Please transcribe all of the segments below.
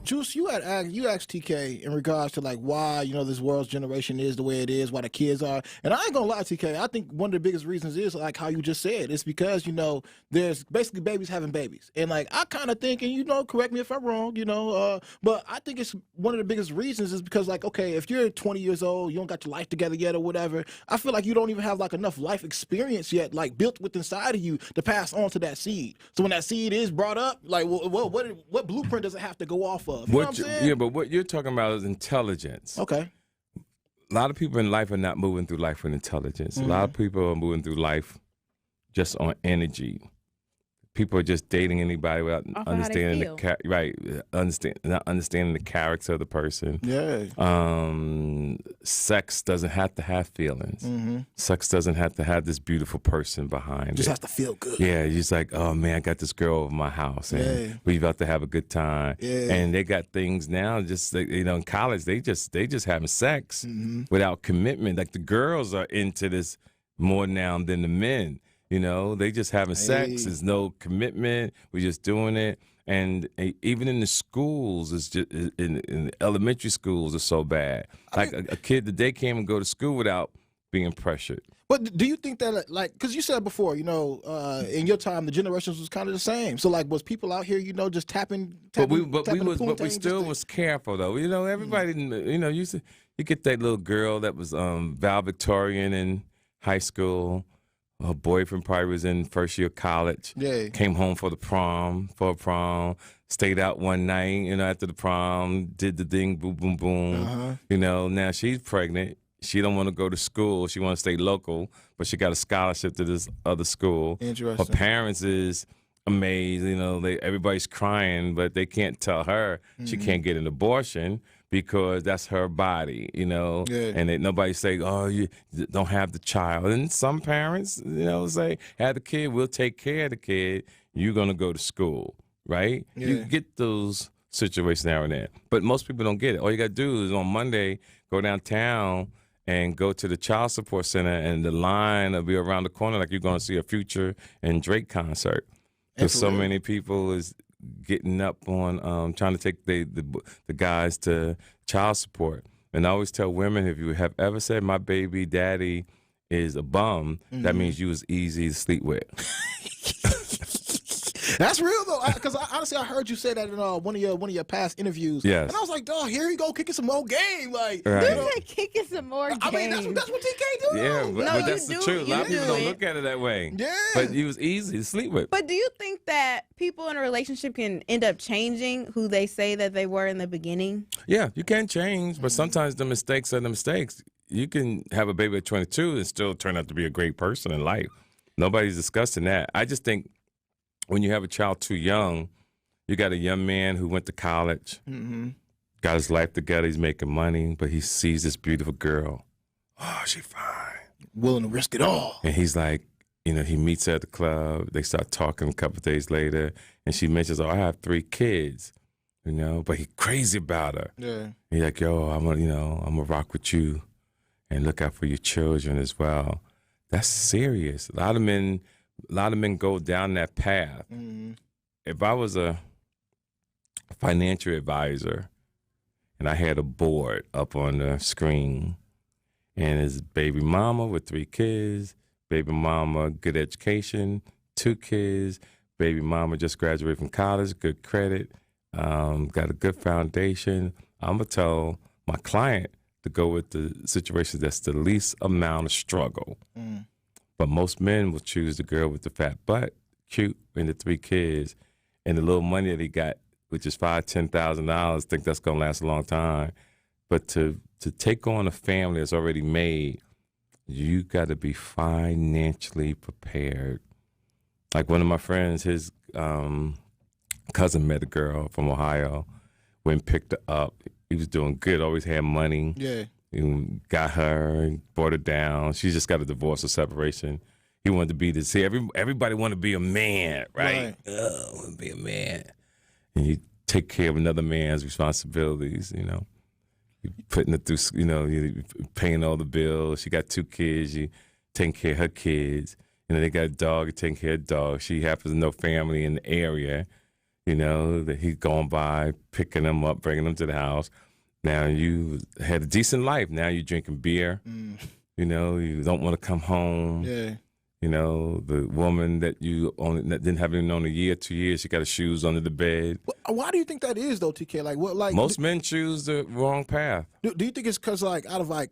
Juice, you asked TK in regards to like why this world's generation is the way it is, why the kids are, and I ain't gonna lie, TK. I think one of the biggest reasons is like how you just said. It's because there's basically babies having babies, and like I kind of think, and correct me if I'm wrong, but I think it's one of the biggest reasons is because like okay, if you're 20 years old, you don't got your life together yet or whatever. I feel like you don't even have like enough life experience yet, like built within inside of you to pass on to that seed. So when that seed is brought up, like what blueprint does it have to go off of? You know what I'm saying? Yeah, but what you're talking about is intelligence. Okay. A lot of people in life are not moving through life with intelligence. A lot of people are moving through life just on energy. People are just dating anybody without understanding not understanding the character of the person. Yeah. Sex doesn't have to have feelings. Sex doesn't have to have this beautiful person behind it. Just has to feel good. Yeah, you're just like, oh man, I got this girl over my house, and we about to have a good time. Yeah. And they got things now. Just in college, they just having sex without commitment. Like the girls are into this more now than the men. They just having sex. There's no commitment. We're just doing it. And even in the schools, it's just in the elementary schools, it's so bad. Like a kid today can't even go to school without being pressured. But do you think that, like, because you said before, in your time, the generations was kind of the same. So, like, was people out here, just tapping But we still was careful, though. Everybody, you get that little girl that was valedictorian in high school. Her boyfriend probably was in first year of college. Yeah. Came home for prom, stayed out one night, after the prom, did the thing, boom, boom, boom. Now she's pregnant. She don't want to go to school. She want to stay local, but she got a scholarship to this other school. Interesting. Her parents is amazed. Everybody's crying, but they can't tell her she can't get an abortion because that's her body, and nobody say, oh, you don't have the child. And some parents, say, have the kid, we'll take care of the kid, you're going to go to school, right? Yeah. You get those situations now and then. But most people don't get it. All you got to do is on Monday, go downtown and go to the child support center, and the line will be around the corner like you're going to see a Future and Drake concert. Because so many people is getting up on trying to take the guys to child support. And I always tell women, if you have ever said my baby daddy is a bum, that means you was easy to sleep with. That's real though, because honestly, I heard you say that in one of your past interviews. Yes. And I was like, dog, here you go, kicking some more game, like. Right. You said kicking some more game. I mean, that's what TK do. Yeah, but that's the truth. A lot of people don't it. look at it that way. Yeah. But he was easy to sleep with. But do you think that people in a relationship can end up changing who they say that they were in the beginning? Yeah, you can change, but sometimes the mistakes are the mistakes. You can have a baby at 22 and still turn out to be a great person in life. Nobody's discussing that. I just think when you have a child too young, you got a young man who went to college, got his life together, he's making money, but he sees this beautiful girl. Oh, she fine. Willing to risk it all. And he's like, he meets her at the club. They start talking a couple of days later, and she mentions, oh, I have 3 kids, but he's crazy about her. Yeah. He's like, yo, I'm gonna rock with you and look out for your children as well. That's serious. A lot of men go down that path. If I was a financial advisor and I had a board up on the screen and it's baby mama with 3 kids, baby mama, good education, 2 kids, baby mama just graduated from college, good credit, got a good foundation, I'm going to tell my client to go with the situation that's the least amount of struggle. But most men will choose the girl with the fat butt, cute, and the 3 kids, and the little money that he got, which is $5,000-$10,000. Think that's gonna last a long time. But to take on a family that's already made, you got to be financially prepared. Like one of my friends, his cousin met a girl from Ohio, went and picked her up. He was doing good, always had money. Yeah. Got her and brought her down. She just got a divorce or separation. He wanted to be this. See, everybody want to be a man, right? Oh, I want to be a man. And you take care of another man's responsibilities, You putting it through, you paying all the bills. She got 2 kids. You taking care of her kids. They got a dog. You taking care of the dog. She happens to know family in the area. You know, that he's going by, picking them up, bringing them to the house. Now you had a decent life. Now you're drinking beer. You know, you don't want to come home. Yeah. You know, the woman that you only that didn't have even known a year, 2 years, she got her shoes under the bed. Why do you think that is, though, TK? Like, what? Like Most men choose the wrong path. Do you think it's because, like, out of like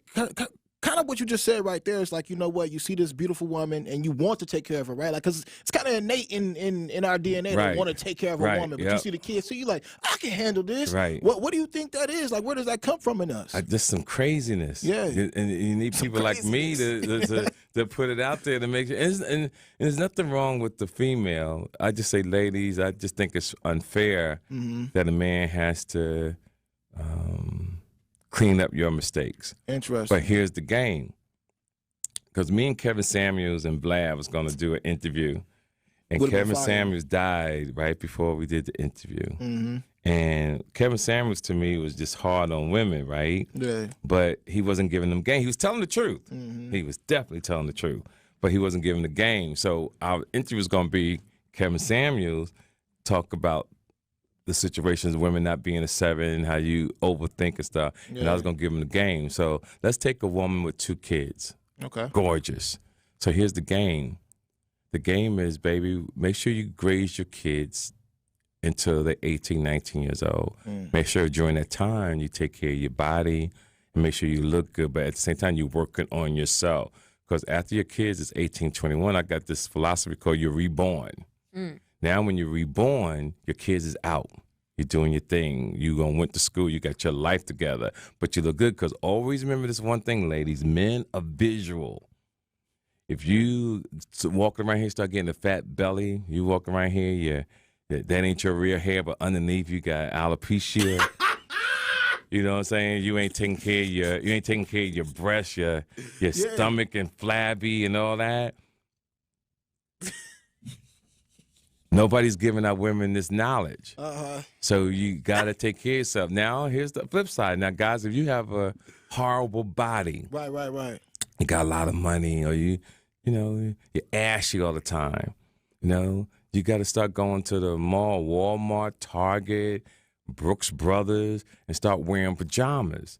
kind of what you just said right there is like, you know what, you see this beautiful woman and you want to take care of her, right? Like, because it's kind of innate in our DNA Right. to want to take care of a woman. But you see the kids, so you're like, I can handle this. Right. What do you think that is? Like, where does that come from in us? Just some craziness. Yeah. And you need Some people like me to put it out there to make sure. And there's nothing wrong with the female. I just say, ladies, I just think it's unfair that a man has to clean up your mistakes. Interesting. But here's the game. Because me and Kevin Samuels and Vlad was going to do an interview. And Would've been Kevin fire. Samuels died right before we did the interview. And Kevin Samuels, to me, was just hard on women, right? Yeah. But he wasn't giving them game. He was telling the truth. He was definitely telling the truth. But he wasn't giving the game. So our interview was going to be Kevin Samuels talk about the situations of women not being a 7 and how you overthink and stuff. And I was going to give him the game. So let's take a woman with 2 kids. Okay. Gorgeous. So here's the game. The game is, baby, make sure you raise your kids until they're 18, 19 years old. Make sure during that time you take care of your body and make sure you look good. But at the same time, you're working on yourself. Because after your kids is 18, 21, I got this philosophy called you're reborn. Now when you're reborn, your kids is out. You're doing your thing. You went to school. You got your life together. But you look good because always remember this one thing, ladies. Men are visual. If you walk around here, start getting a fat belly, you walk around here, that ain't your real hair, but underneath you got alopecia. You know what I'm saying? You ain't taking care of your breasts, your stomach and flabby and all that. Nobody's giving our women this knowledge. So you got to take care of yourself. Now, here's the flip side. Now, guys, if you have a horrible body. Right. You got a lot of money or you're ashy all the time. You know, you got to start going to the mall, Walmart, Target, Brooks Brothers, and start wearing pajamas.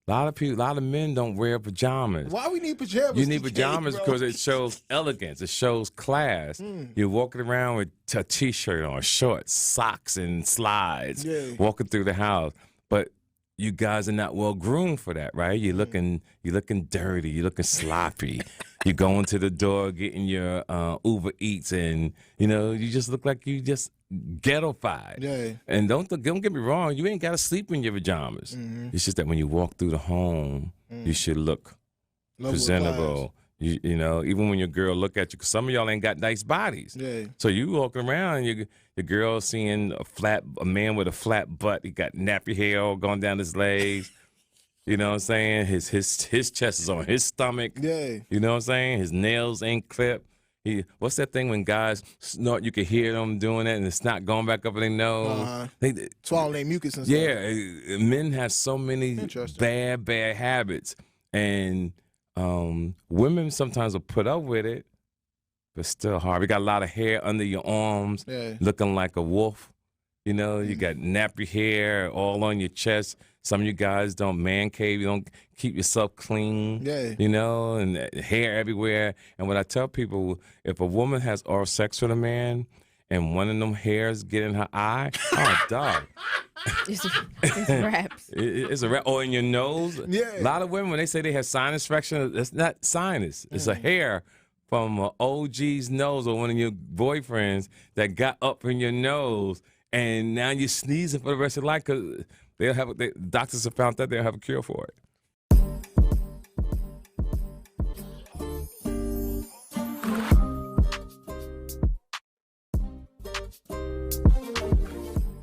A lot of men don't wear pajamas. Why we need pajamas? You need TK, pajamas bro? because it shows elegance. It shows class. You're walking around with a T-shirt on, shorts, socks, and slides, walking through the house. But you guys are not well groomed for that, right? You're looking dirty. You're looking sloppy. You're going to the door, getting your Uber Eats, and you just look like you just ghettofied. Yeah. And don't get me wrong, you ain't got to sleep in your pajamas. It's just that when you walk through the home, you should look presentable. You know, even when your girl look at you, because some of y'all ain't got nice bodies. Yeah. So you walking around, your girl seeing a man with a flat butt. He got nappy hair all going down his legs. You know what I'm saying? His chest is on his stomach. Yeah. You know what I'm saying? His nails ain't clipped. What's that thing when guys snort? You can hear them doing that, and it's not going back up in their nose. Swallowing their mucus and stuff. Yeah, men have so many bad habits, and women sometimes will put up with it, but still hard. You got a lot of hair under your arms, looking like a wolf. You know, you got nappy hair all on your chest. Some of you guys don't man cave. You don't keep yourself clean. Yeah. You know, and hair everywhere. And what I tell people, if a woman has oral sex with a man and one of them hairs get in her eye, oh, dog. It's wraps. It's a wrap. Or in your nose. Yeah. A lot of women, when they say they have sinus infection, it's not sinus. It's a hair from an OG's nose or one of your boyfriends that got up in your nose. And now you're sneezing for the rest of your life because doctors have found that they'll have a cure for it.